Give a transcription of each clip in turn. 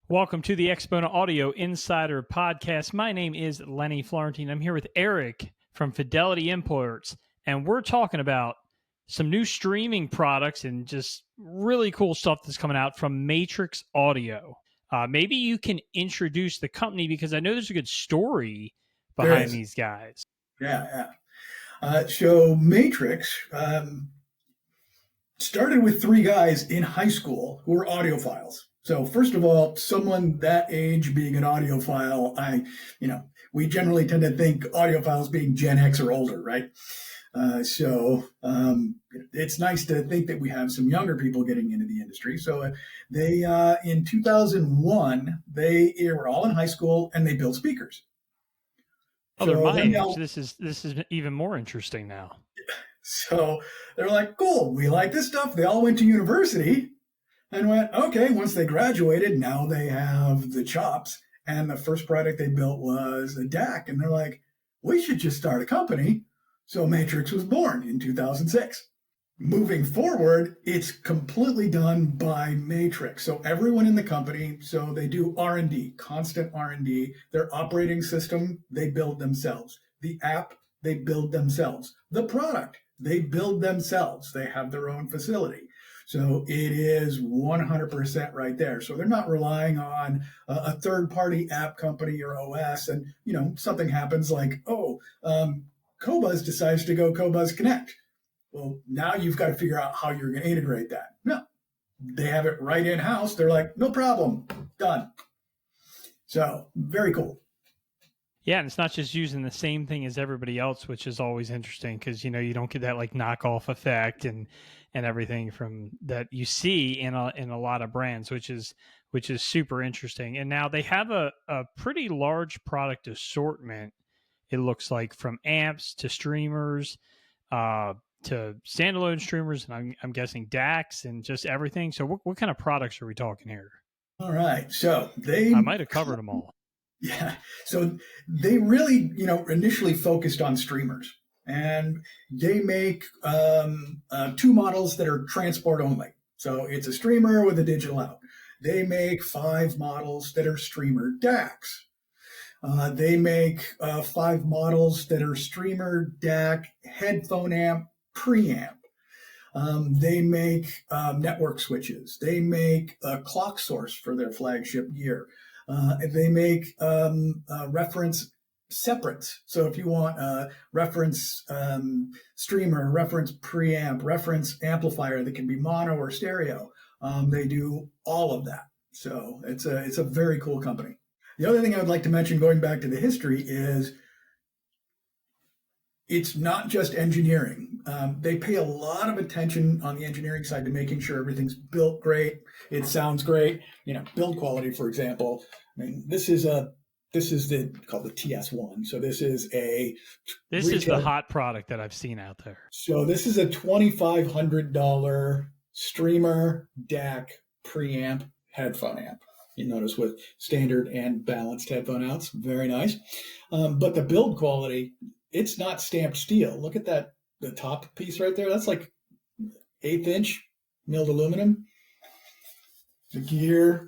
Welcome to the Exponent Audio Insider Podcast. My name is Lenny Florentine. I'm here with Eric from Fidelity Imports, and we're talking about some new streaming products and just really cool stuff that's coming out from Matrix Audio. Maybe you can introduce the company because I know there's a good story behind these guys. Yeah. So Matrix started with three guys in high school who were audiophiles. So first of all, someone that age being an audiophile, we generally tend to think audiophiles being Gen X or older, right? So it's nice to think that we have some younger people getting into the industry. So they, in 2001, they were all in high school and they built speakers. Oh, they're my age. This is even more interesting now. So they're like, cool, we like this stuff. They all went to university and went, okay, once they graduated, now they have the chops. And the first product they built was a DAC. And they're like, we should just start a company. So Matrix was born in 2006. Moving forward, it's completely done by Matrix. So everyone in the company, so they do R&D, constant R&D. Their operating system, they build themselves. The app, they build themselves. The product, they build themselves. They have their own facility. So it is 100% right there. So they're not relying on a third-party app company or OS. And, something happens like, Qobuz decides to go Qobuz Connect. Well, now you've got to figure out how you're going to integrate that. No, they have it right in-house. They're like, no problem, done. So very cool. Yeah, and it's not just using the same thing as everybody else, which is always interesting because, you don't get that like knockoff effect and everything from that you see in a lot of brands, which is super interesting. And now they have a pretty large product assortment, it looks like, from amps to streamers, to standalone streamers, and I'm guessing DACs and just everything. So what kind of products are we talking here? All right. So I might have covered them all. Yeah. So they really, initially focused on streamers, and they make two models that are transport only. So it's a streamer with a digital out. They make 5 models that are streamer DACs. They make 5 models that are streamer DAC, headphone amp, preamp. They make network switches. They make a clock source for their flagship gear. They make reference separates. So if you want a reference streamer, reference preamp, reference amplifier that can be mono or stereo, they do all of that. So it's a very cool company. The other thing I would like to mention, going back to the history, is it's not just engineering. They pay a lot of attention on the engineering side to making sure everything's built great. It sounds great. Build quality, for example. I mean, this is called the TS1. So this is the hot product that I've seen out there. So this is a $2,500 streamer DAC preamp headphone amp. You notice with standard and balanced headphone outs, very nice. But the build quality, it's not stamped steel. Look at that, the top piece right there. That's like 1/8 inch milled aluminum. The gear,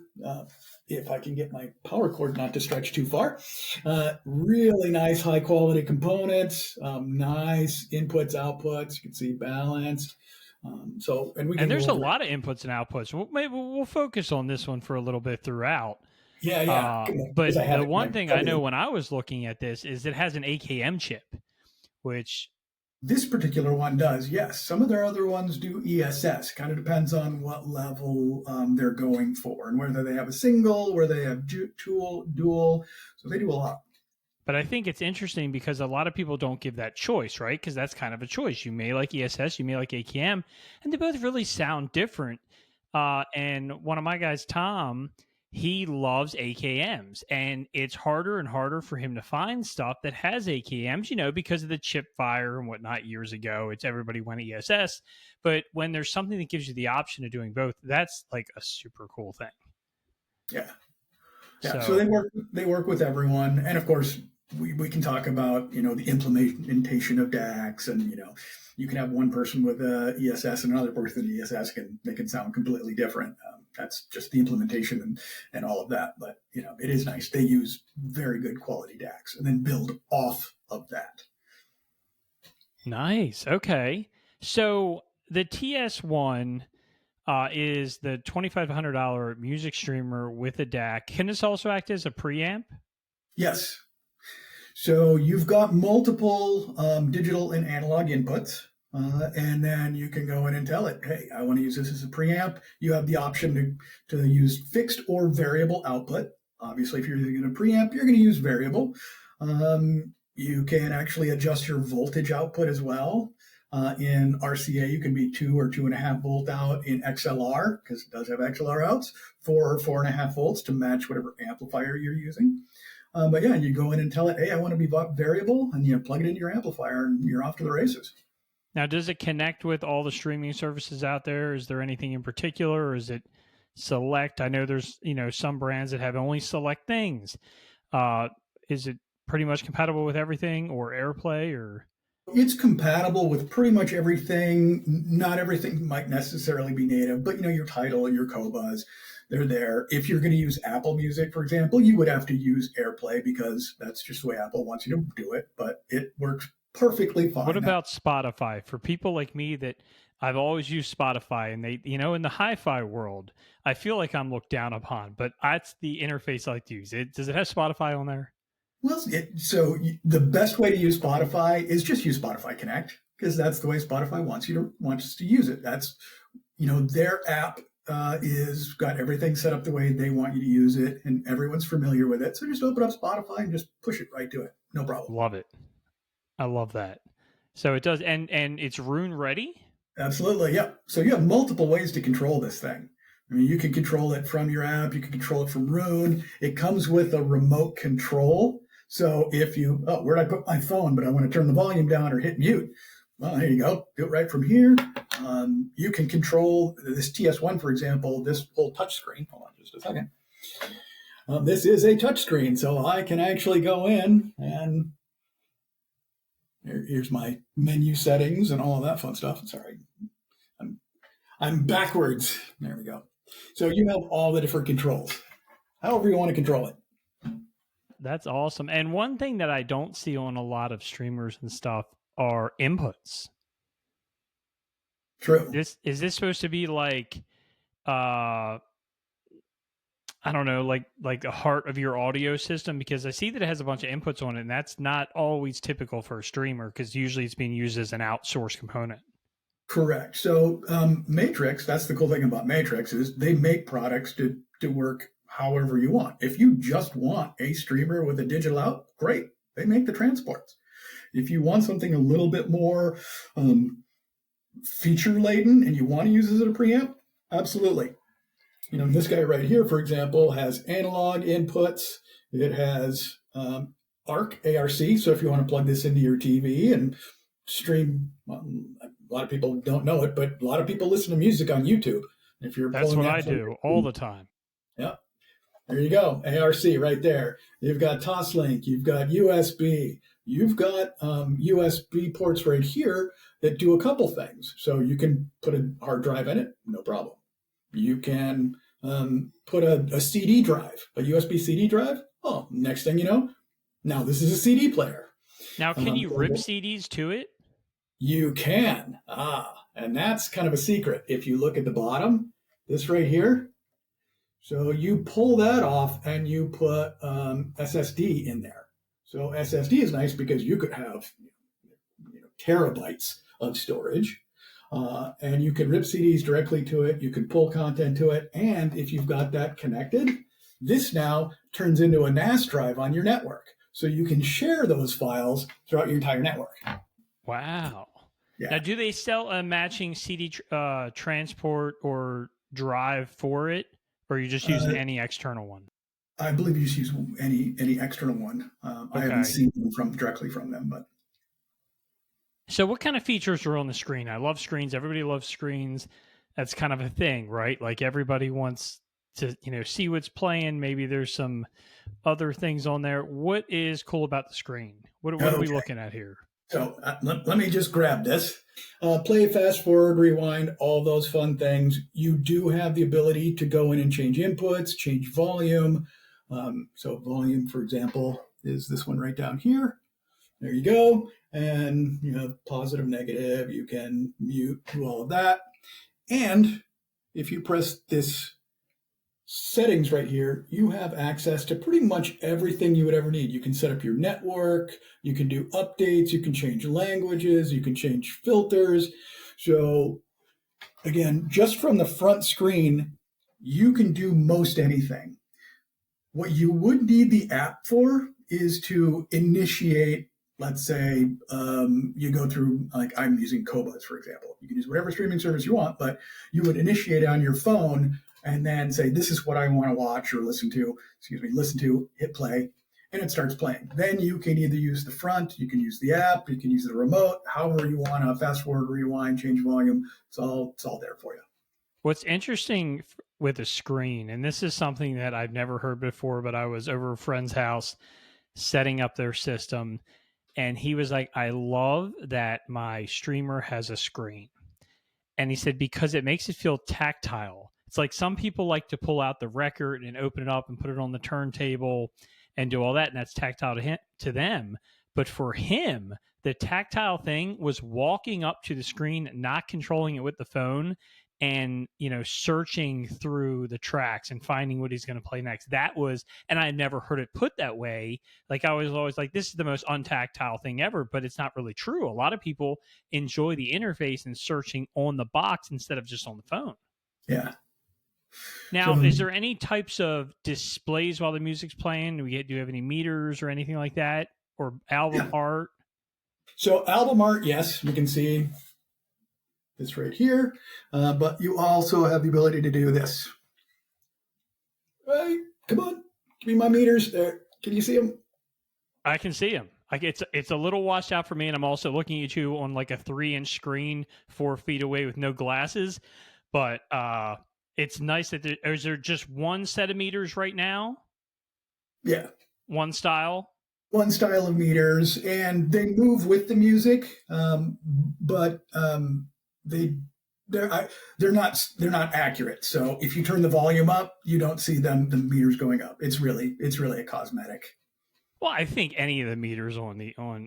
if I can get my power cord not to stretch too far, really nice high quality components, nice inputs, outputs. You can see balanced. And there's a lot of inputs and outputs. We'll focus on this one for a little bit throughout. Yeah. But the one thing I know when I was looking at this is it has an AKM chip, which this particular one does. Yes, some of their other ones do ESS. Kind of depends on what level they're going for and whether they have a single, whether they have dual. So they do a lot. But I think it's interesting because a lot of people don't give that choice, right? Because that's kind of a choice. You may like ESS, you may like AKM, and they both really sound different. And one of my guys, Tom, he loves AKMs, and it's harder and harder for him to find stuff that has AKMs, because of the chip fire and whatnot years ago. It's everybody went ESS. But when there's something that gives you the option of doing both, that's like a super cool thing. Yeah. So they work with everyone. And of course, we can talk about, the implementation of DACs, and, you can have one person with ESS and another person with ESS, they can sound completely different. that's just the implementation and all of that. But it is nice. They use very good quality DACs and then build off of that. Nice. Okay. So the TS1 is the $2,500 music streamer with a DAC. Can this also act as a preamp? Yes. So you've got multiple digital and analog inputs. And then you can go in and tell it, hey, I want to use this as a preamp. You have the option to use fixed or variable output. Obviously, if you're using a preamp, you're going to use variable. You can actually adjust your voltage output as well. In RCA, you can be 2 or 2.5 volt out. In XLR, because it does have XLR outs, 4 or 4.5 volts to match whatever amplifier you're using. But yeah, you go in and tell it, hey, I want to be variable, and you plug it into your amplifier, and you're off to the races. Now, does it connect with all the streaming services out there? Is there anything in particular, or is it select? I know there's some brands that have only select things. Is it pretty much compatible with everything, or AirPlay, or? It's compatible with pretty much everything. Not everything might necessarily be native, but your Tidal and your Qobuz, they're there. If you're going to use Apple Music, for example, you would have to use AirPlay because that's just the way Apple wants you to do it, but it works perfectly fine. What about Spotify? For people like me that I've always used Spotify, and they, in the hi-fi world, I feel like I'm looked down upon, but that's the interface I like to use. Does it have Spotify on there? Well, so the best way to use Spotify is just use Spotify Connect, because that's the way Spotify wants us to use it. That's, their app is got everything set up the way they want you to use it, and everyone's familiar with it. So just open up Spotify and just push it right to it. No problem. Love it. I love that. So it does, and it's Roon ready? Absolutely, yeah. So you have multiple ways to control this thing. I mean, you can control it from your app. You can control it from Roon. It comes with a remote control. So if where'd I put my phone, but I want to turn the volume down or hit mute. Well, there you go. Do it right from here. You can control this TS1, for example, this whole touch screen. Hold on just a second. This is a touch screen, so I can actually go in and here's my menu settings and all of that fun stuff. Sorry, I'm backwards. There we go. So you have all the different controls, however you want to control it. That's awesome. And one thing that I don't see on a lot of streamers and stuff are inputs. True. Is this supposed to be like, I don't know, like the heart of your audio system? Because I see that it has a bunch of inputs on it, and that's not always typical for a streamer, because usually it's being used as an outsourced component. Correct. So Matrix, that's the cool thing about Matrix, is they make products to work however you want. If you just want a streamer with a digital out, great. They make the transports. If you want something a little bit more feature laden and you want to use it as a preamp, absolutely. This guy right here, for example, has analog inputs. It has ARC, so if you want to plug this into your TV and stream, a lot of people don't know it, but a lot of people listen to music on YouTube. That's what I do all the time. Yeah. There you go. ARC right there. You've got Toslink. You've got USB. You've got USB ports right here that do a couple things. So you can put a hard drive in it, no problem. You can put a CD drive, a USB CD drive. Oh, next thing you know, now this is a CD player. Now, can you rip CDs to it? You can. And that's kind of a secret. If you look at the bottom, this right here. So you pull that off and you put SSD in there. So SSD is nice because you could have terabytes of storage. And you can rip CDs directly to it. You can pull content to it. And if you've got that connected, this now turns into a NAS drive on your network. So you can share those files throughout your entire network. Wow. Yeah. Now, do they sell a matching CD transport or drive for it? Or are you just using any external one? I believe you just use any external one. Okay. I haven't seen them directly from them, but. So what kind of features are on the screen? I love screens. Everybody loves screens. That's kind of a thing, right? Like everybody wants to, see what's playing. Maybe there's some other things on there. What is cool about the screen? What are we looking at here? So let me just grab this. Play, fast forward, rewind, all those fun things. You do have the ability to go in and change inputs, change volume. So volume, for example, is this one right down here. There you go. And positive, negative, you can mute, do all of that. And if you press this settings right here, you have access to pretty much everything you would ever need. You can set up your network, you can do updates, you can change languages, you can change filters. So again, just from the front screen, you can do most anything. What you would need the app for is to initiate, let's say you go through, like I'm using Qobuz, for example. You can use whatever streaming service you want, but you would initiate it on your phone and then say, this is what I want to watch or listen to, hit play, and it starts playing. Then you can either use the front, you can use the app, you can use the remote, however you want to fast forward, rewind, change volume. It's all there for you. What's interesting with a screen, and this is something that I've never heard before, but I was over a friend's house setting up their system, and he was like, I love that my streamer has a screen. And he said, because it makes it feel tactile. It's like some people like to pull out the record and open it up and put it on the turntable and do all that, and that's tactile to them. But for him, the tactile thing was walking up to the screen, not controlling it with the phone, and searching through the tracks and finding what he's going to play next. That was, and I never heard it put that way. Like I was always like, this is the most untactile thing ever, but it's not really true. A lot of people enjoy the interface and searching on the box instead of just on the phone. Yeah. Now, is there any types of displays while the music's playing? Do you have any meters or anything like that, or album art? So album art, yes, you can see this right here, but you also have the ability to do this. Right, come on, give me my meters there. Can you see them? I can see them. Like it's a little washed out for me, and I'm also looking at you on like a 3-inch screen 4 feet away with no glasses, but it's nice that is there just one set of meters right now? Yeah. One style of meters, and they move with the music, but they're not accurate. So if you turn the volume up, you don't see the meters going up. It's really a cosmetic. Well, I think any of the meters on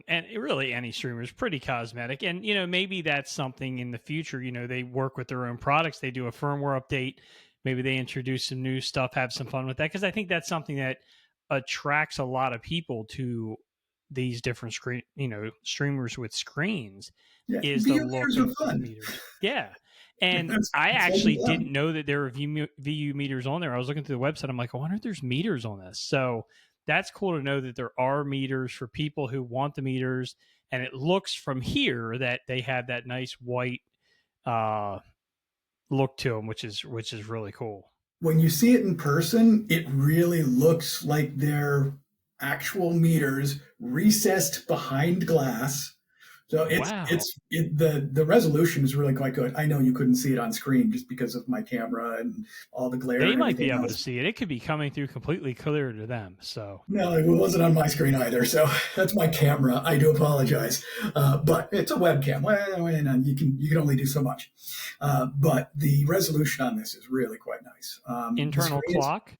and really any streamer is pretty cosmetic. And, maybe that's something in the future, they work with their own products. They do a firmware update. Maybe they introduce some new stuff, have some fun with that. Because I think that's something that attracts a lot of people to these different streamers with screens is the look of the meters. Yeah. And I actually didn't know that there were VU meters on there. I was looking through the website. I'm like, I wonder if there's meters on this. So that's cool to know that there are meters for people who want the meters. And it looks from here that they have that nice white look to them, which is really cool. When you see it in person, it really looks like they're actual meters recessed behind glass. So the resolution is really quite good. I know you couldn't see it on screen just because of my camera and all the glare. They might be able to see it. It could be coming through completely clear to them. So no, it wasn't on my screen either. So that's my camera. I do apologize, but it's a webcam. And you can only do so much. But the resolution on this is really quite nice. Internal clock.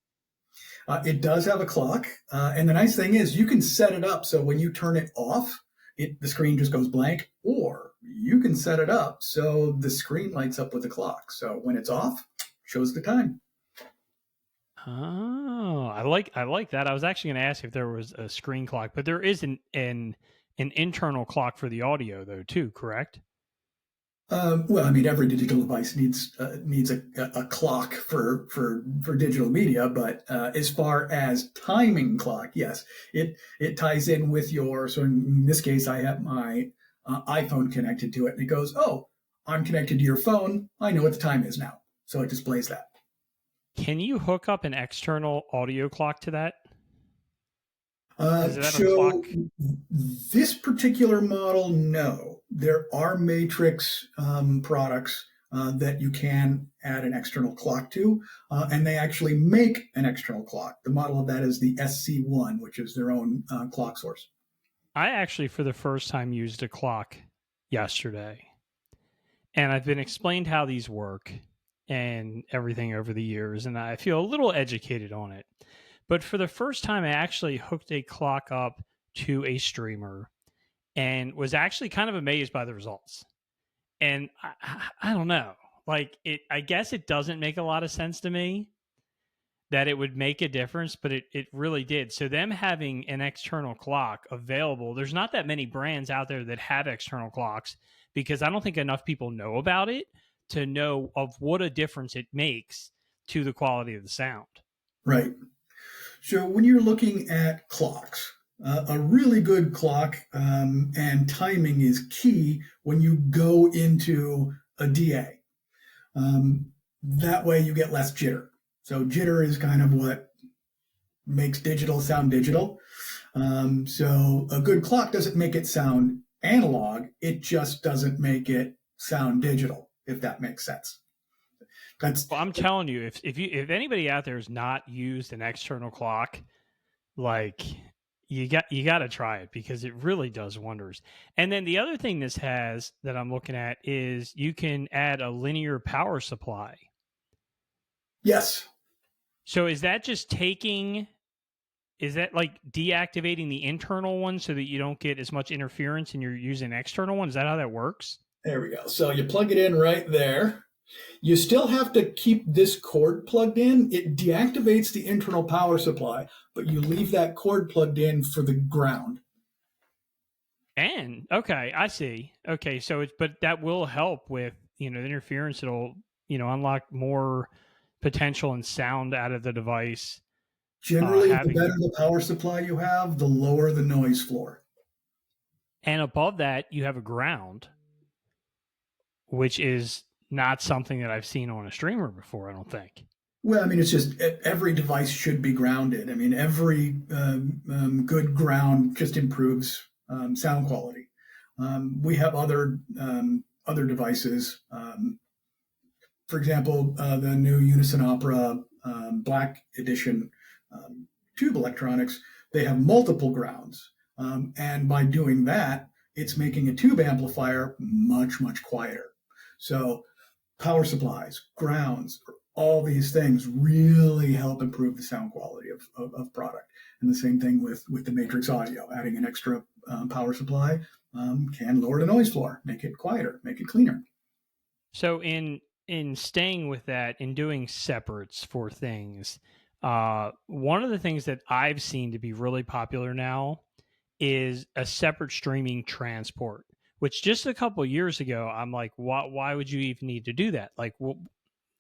It does have a clock, and the nice thing is you can set it up so when you turn it off, the screen just goes blank, or you can set it up so the screen lights up with the clock. So when it's off, shows the time. Oh, I like that. I was actually going to ask if there was a screen clock, but there is an internal clock for the audio though too, correct? Well, I mean, every digital device needs a clock for digital media, but as far as timing clock, yes, it ties in with your. So in this case, I have my iPhone connected to it, and it goes, "Oh, I'm connected to your phone. I know what the time is now." So it displays that. Can you hook up an external audio clock to that? So this particular model, no. There are Matrix products that you can add an external clock to, and they actually make an external clock. The model of that is the SC1, which is their own clock source. I actually, for the first time, used a clock yesterday, and I've been explained how these work and everything over the years, and I feel a little educated on it. But for the first time, I actually hooked a clock up to a streamer and was actually kind of amazed by the results. And I don't know, like it. I guess it doesn't make a lot of sense to me that it would make a difference, but it really did. So them having an external clock available, there's not that many brands out there that have external clocks because I don't think enough people know about it to know of what a difference it makes to the quality of the sound. Right. So when you're looking at clocks, a really good clock and timing is key when you go into a DA. That way you get less jitter. So jitter is kind of what makes digital sound digital. So a good clock doesn't make it sound analog. It just doesn't make it sound digital, if that makes sense. That's Well, I'm telling you, if anybody out there has not used an external clock, like you got to try it because it really does wonders. And then the other thing this has that I'm looking at is you can add a linear power supply. yes. So is that just taking is that like deactivating the internal one so that you don't get as much interference and you're using an external one? Is that how that works? There we go. So you plug it in right there. You still have to keep this cord plugged in. It deactivates the internal power supply, but you leave that cord plugged in for the ground. And okay, I see. Okay, so it's but that will help with the interference. It'll unlock more potential and sound out of the device. Generally, the Having better the power supply you have, the lower the noise floor. and above that you have a ground, which is not something that I've seen on a streamer before. I don't think. Well, I mean, it's just every device should be grounded. I mean, every good ground just improves sound quality. We have other devices. For example, the new Unison Opera Black Edition tube electronics, they have multiple grounds. And by doing that, it's making a tube amplifier much, much quieter. So power supplies, grounds, all these things really help improve the sound quality of product. And the same thing with the Matrix Audio. Adding an extra power supply can lower the noise floor, make it quieter, make it cleaner. So in staying with that, in doing separates for things, one of the things that I've seen to be really popular now is a separate streaming transport. Which just a couple years ago, I'm like, why would you even need to do that? Like,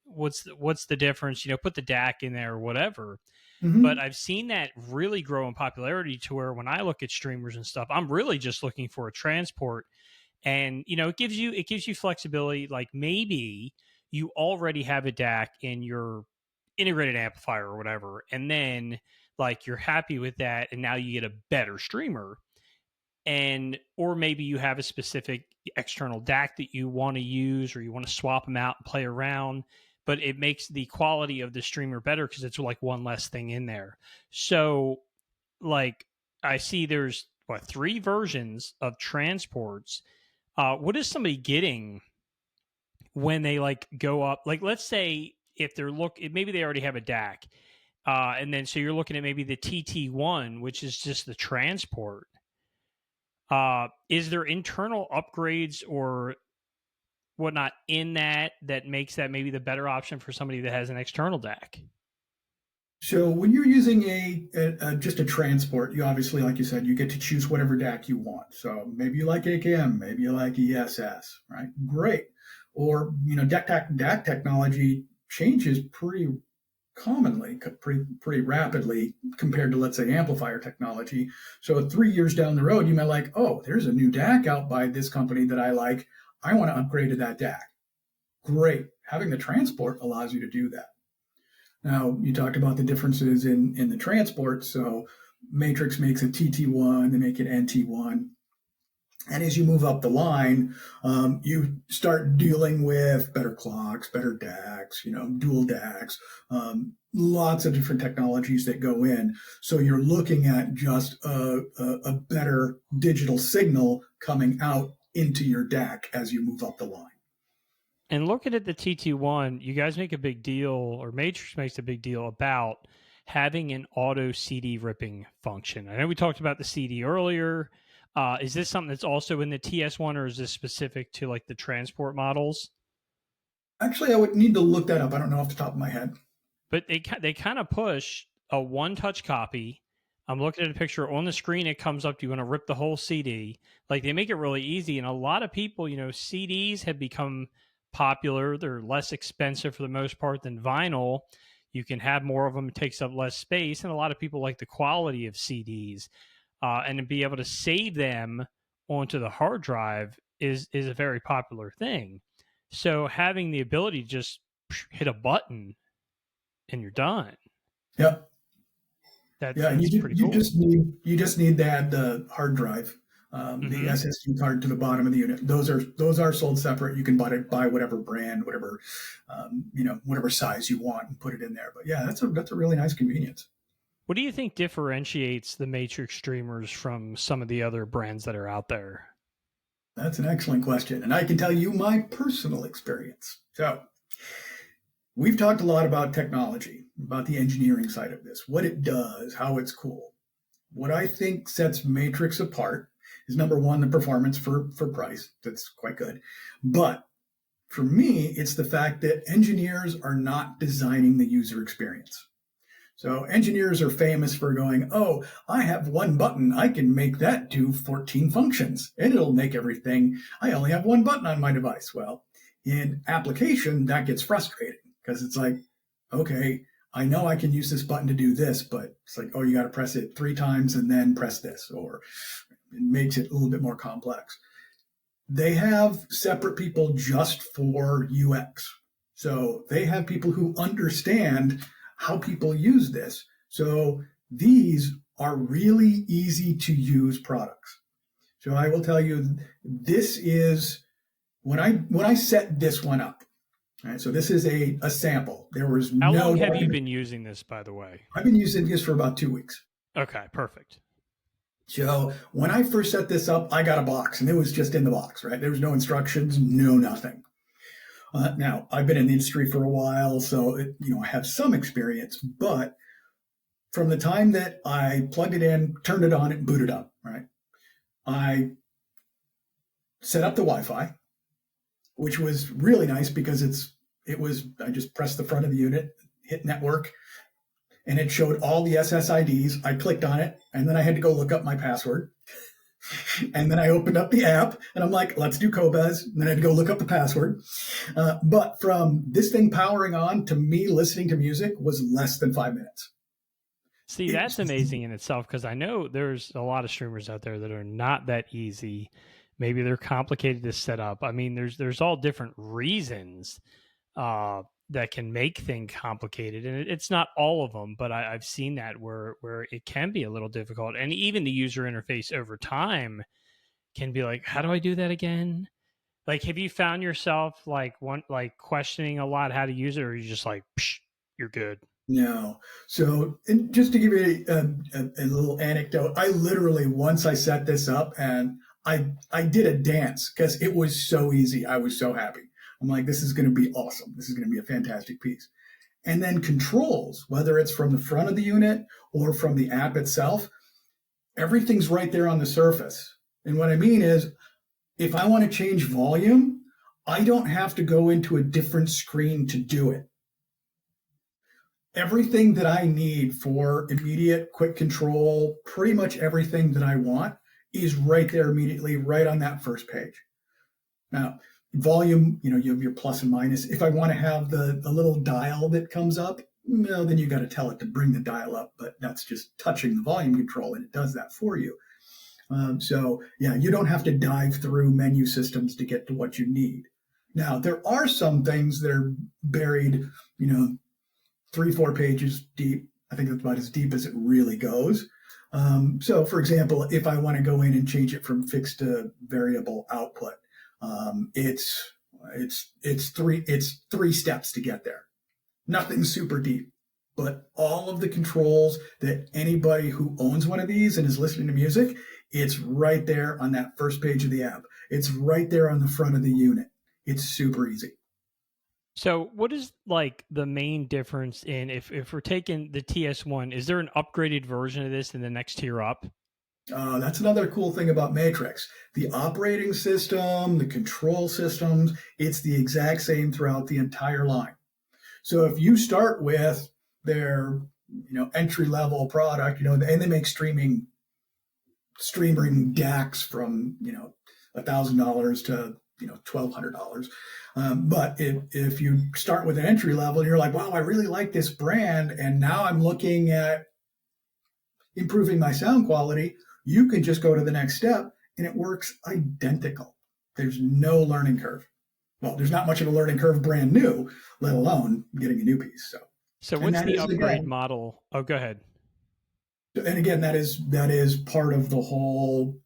what's the difference? Put the DAC in there or whatever. But Mm-hmm. I've seen that really grow in popularity to where when I look at streamers and stuff, I'm really just looking for a transport. And it gives you flexibility. Like maybe you already have a DAC in your integrated amplifier or whatever, and then like you're happy with that, and now you get a better streamer. And or maybe you have a specific external DAC that you want to use, or you want to swap them out and play around, but it makes the quality of the streamer better because it's like one less thing in there. So like I see there's three versions of transports. What is somebody getting when they like go up? Like let's say if maybe they already have a DAC, and then so you're looking at maybe the TT1, which is just the transport. Is there internal upgrades or whatnot in that makes that maybe the better option for somebody that has an external DAC? So when you're using just a transport, you obviously, like you said, you get to choose whatever DAC you want. So maybe you like AKM, maybe you like ESS, right? Great. Or DAC technology changes pretty commonly, pretty rapidly compared to, let's say, amplifier technology. So 3 years down the road, you might like, oh, there's a new DAC out by this company that I like. I want to upgrade to that DAC. Great. Having the transport allows you to do that. Now, you talked about the differences in the transport. So Matrix makes a TT1, they make an NT1. And as you move up the line, you start dealing with better clocks, better DACs, dual DACs, lots of different technologies that go in. So you're looking at just a better digital signal coming out into your DAC as you move up the line. And looking at the TT1, you guys make a big deal, or Matrix makes a big deal about having an auto CD ripping function. I know we talked about the CD earlier. Is this something that's also in the TS1, or is this specific to like the transport models? Actually, I would need to look that up. I don't know off the top of my head. But they kind of push a one-touch copy. I'm looking at a picture on the screen. It comes up. Do you want to rip the whole CD? Like, they make it really easy. And a lot of people, CDs have become popular. They're less expensive for the most part than vinyl. You can have more of them. It takes up less space. And a lot of people like the quality of CDs. And to be able to save them onto the hard drive is a very popular thing. So having the ability to just hit a button and you're done. Yep. That's pretty cool. You just need to add the hard drive, Mm-hmm. the SSD card to the bottom of the unit. Those are sold separate. You can buy whatever brand, whatever whatever size you want and put it in there. But yeah, that's a really nice convenience. What do you think differentiates the Matrix streamers from some of the other brands that are out there? That's an excellent question, and I can tell you my personal experience. So, we've talked a lot about technology, about the engineering side of this, what it does, how it's cool. What I think sets Matrix apart is, number one, the performance for price. That's quite good. But for me, it's the fact that engineers are not designing the user experience. So engineers are famous for going, oh, I have one button. I can make that do 14 functions and it'll make everything. I only have one button on my device. Well, in application, that gets frustrating because it's like, okay, I know I can use this button to do this, but it's like, oh, you got to press it 3 times and then press this, or it makes it a little bit more complex. They have separate people just for UX. So they have people who understand how people use this. So these are really easy to use products. So I will tell you, this is when I set this one up. All right, so this is a sample. There was How long have you been using this, by the way? I've been using this for about 2 weeks. Okay, perfect. So when I first set this up, I got a box, and it was just in the box, right? There was no instructions, no nothing. Now, I've been in the industry for a while, so I have some experience. But from the time that I plugged it in, turned it on, and booted up, right? I set up the Wi-Fi, which was really nice because I just pressed the front of the unit, hit network, and it showed all the SSIDs. I clicked on it, and then I had to go look up my password. And then I opened up the app, and I'm like, let's do Cobaz. And then I had to go look up the password. But from this thing powering on to me listening to music was less than 5 minutes. See, that's amazing in itself, because I know there's a lot of streamers out there that are not that easy. Maybe they're complicated to set up. I mean, there's all different reasons that can make things complicated, and it's not all of them, but I've seen that where it can be a little difficult, and even the user interface over time can be like, how do I do that again? Like, have you found yourself like questioning a lot how to use it, or are you just like, psh, you're good? No. So, and just to give you a little anecdote, I literally, once I set this up, and I did a dance because it was so easy. I was so happy. I'm like, this is going to be awesome. This is going to be a fantastic piece. And then controls, whether it's from the front of the unit or from the app itself, everything's right there on the surface. And what I mean is, if I want to change volume, I don't have to go into a different screen to do it. Everything that I need for immediate, quick control, pretty much everything that I want is right there immediately, right on that first page. Now, volume, you have your plus and minus. If I want to have the little dial that comes up, then you got to tell it to bring the dial up, but that's just touching the volume control, and it does that for you. So yeah, you don't have to dive through menu systems to get to what you need. Now, there are some things that are buried, 3-4 pages deep. I think that's about as deep as it really goes. So, for example, if I want to go in and change it from fixed to variable output, it's three steps to get there. Nothing super deep, but all of the controls that anybody who owns one of these and is listening to music, it's right there on that first page of the app. It's right there on the front of the unit. It's super easy. So what is like the main difference in if we're taking the TS1, is there an upgraded version of this in the next tier up? That's another cool thing about Matrix. The operating system, the control systems, it's the exact same throughout the entire line. So if you start with their, entry level product, and they make streaming DACs from, $1,000 to, $1,200. But if you start with an entry level and you're like, wow, I really like this brand, and now I'm looking at improving my sound quality, you can just go to the next step and it works identical. There's no learning curve. Well, there's not much of a learning curve brand new, let alone getting a new piece. So what's the upgrade model? Oh, go ahead. And again, that is part of the whole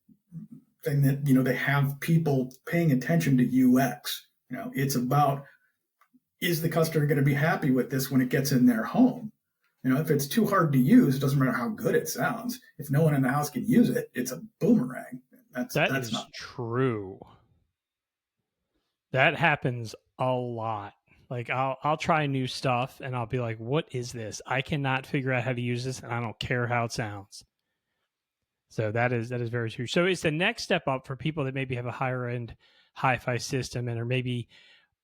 thing that, they have people paying attention to UX. It's about, is the customer going to be happy with this when it gets in their home? If it's too hard to use, it doesn't matter how good it sounds. If no one in the house can use it, it's a boomerang. That's not true. That happens a lot. Like I'll try new stuff and I'll be like, what is this? I cannot figure out how to use this and I don't care how it sounds. So that is very true. So it's the next step up for people that maybe have a higher end hi-fi system and are maybe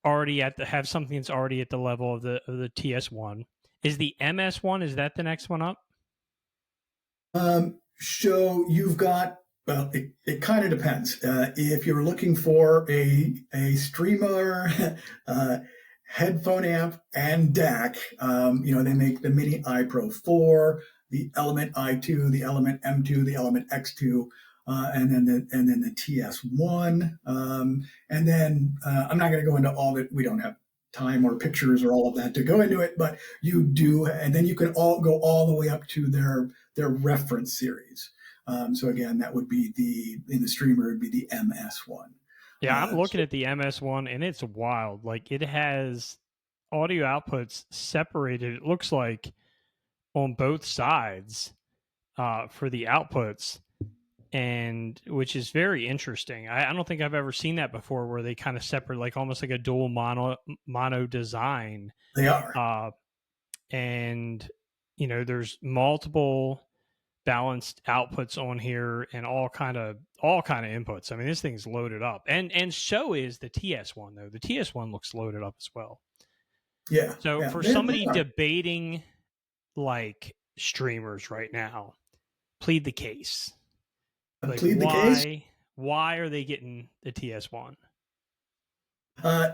already have something that's already at the level of the TS1. Is the MS1, is that the next one up? So you've got, well, it kind of depends. If you're looking for a streamer, headphone amp, and DAC, they make the Mini iPro 4, the Element i2, the Element M2, the Element X2, and then the TS1. And then I'm not going to go into all that. We don't have time or pictures or all of that to go into it, but you do, and then you can go all the way up to their reference series. So again, that would be in the streamer, it'd be the MS1. Yeah, I'm looking at the MS1 and it's wild. Like it has audio outputs separated, it looks like, on both sides for the outputs, and which is very interesting. I don't think I've ever seen that before, where they kind of separate, like almost like a dual mono design. They are. And there's multiple balanced outputs on here and all kind of inputs. I mean, this thing's loaded up, and so is the TS1 though. The TS1 looks loaded up as well. Yeah. So yeah, for somebody debating like streamers right now, plead the case. Like, plead the case. Why are they getting the TS1?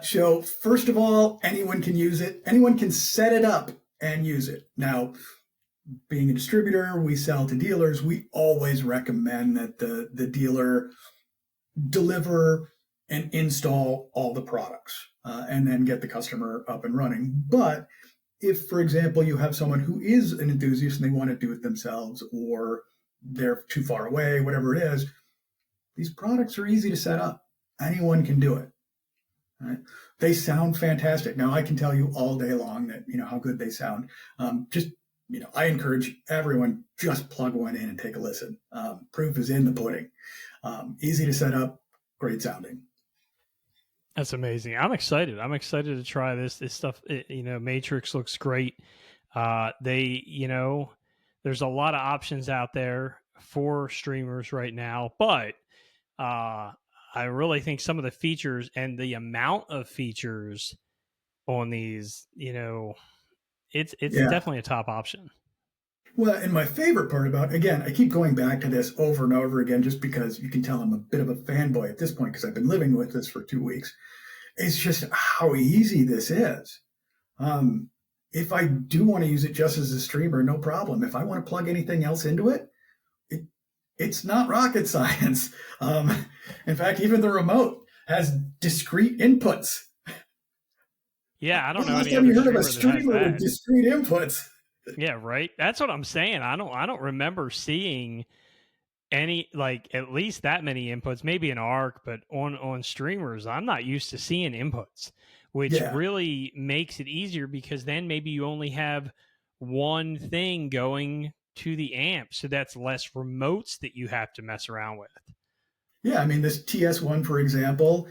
So first of all, anyone can use it. Anyone can set it up and use it. Now, being a distributor, we sell to dealers. We always recommend that the dealer deliver and install all the products and then get the customer up and running. But if, for example, you have someone who is an enthusiast and they want to do it themselves, or they're too far away, whatever it is, these products are easy to set up. Anyone can do it. Right? They sound fantastic. Now, I can tell you all day long that, how good they sound. I encourage everyone, just plug one in and take a listen. Proof is in the pudding. Easy to set up, great sounding. That's amazing. I'm excited. To try this stuff. Matrix looks great. There's a lot of options out there for streamers right now, but I really think some of the features and the amount of features on these, it's definitely a top option. Well, and my favorite part about, again, I keep going back to this over and over again, just because you can tell I'm a bit of a fanboy at this point because I've been living with this for 2 weeks. It's just how easy this is. If I do want to use it just as a streamer, no problem. If I want to plug anything else into it, it's not rocket science. In fact, even the remote has discrete inputs. Yeah, I don't know. Last time you heard of a streamer with discrete inputs? Yeah, right. That's what I'm saying. I don't remember seeing any, like, at least that many inputs, maybe an arc, but on streamers, I'm not used to seeing inputs, which Yeah. really makes it easier because then maybe you only have one thing going to the amp, so that's less remotes that you have to mess around with. Yeah. I mean, this TS1, for example,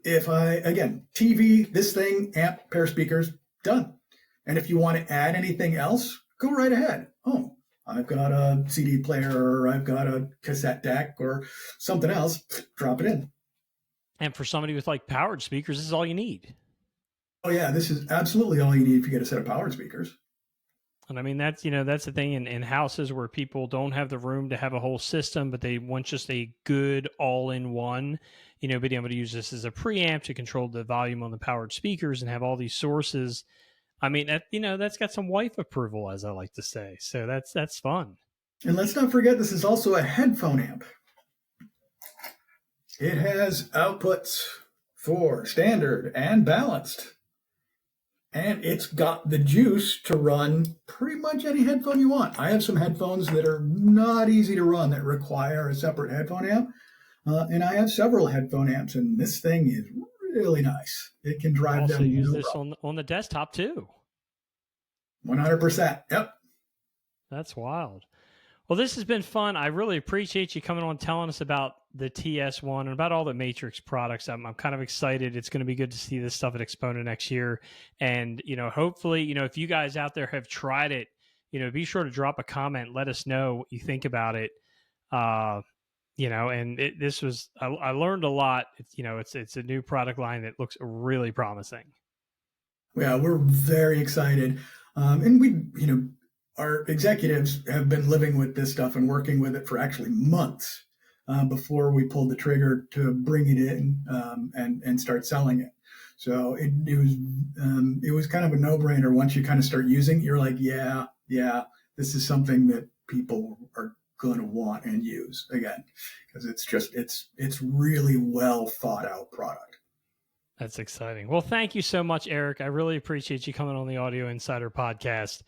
if I, again, TV, this thing, amp, pair of speakers, done. And if you want to add anything else, go right ahead. Oh, I've got a CD player or I've got a cassette deck or something else, drop it in. And for somebody with like powered speakers, this is all you need. Oh, yeah, this is absolutely all you need if you get a set of powered speakers. And I mean, that's the thing in houses where people don't have the room to have a whole system, but they want just a good all-in-one, being able to use this as a preamp to control the volume on the powered speakers and have all these sources. I mean, that's got some wife approval, as I like to say. So that's fun. And let's not forget, this is also a headphone amp. It has outputs for standard and balanced. And it's got the juice to run pretty much any headphone you want. I have some headphones that are not easy to run that require a separate headphone amp. And I have several headphone amps, and this thing is really nice. It can drive Also them. use this on the desktop too. 100%. Yep. That's wild. Well, this has been fun. I really appreciate you coming on, telling us about the TS1 and about all the Matrix products. I'm kind of excited. It's going to be good to see this stuff at Exponent next year. And, hopefully, if you guys out there have tried it, be sure to drop a comment. Let us know what you think about it. And this was, I learned a lot. It's a new product line that looks really promising. Yeah, we're very excited. And we, our executives have been living with this stuff and working with it for actually months before we pulled the trigger to bring it in and start selling it. So it was kind of a no-brainer. Once you kind of start using it, you're like, yeah, this is something that people are going to want and use again, because it's really well thought out product. That's exciting. Well, thank you so much, Eric. I really appreciate you coming on the Audio Insider podcast.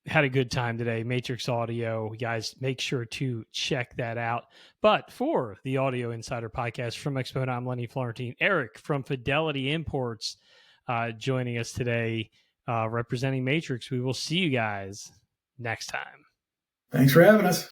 Had a good time today. Matrix Audio. You guys, make sure to check that out. But for the Audio Insider podcast from Exponent, I'm Lenny Florentine. Eric from Fidelity Imports joining us today, representing Matrix. We will see you guys next time. Thanks for having us.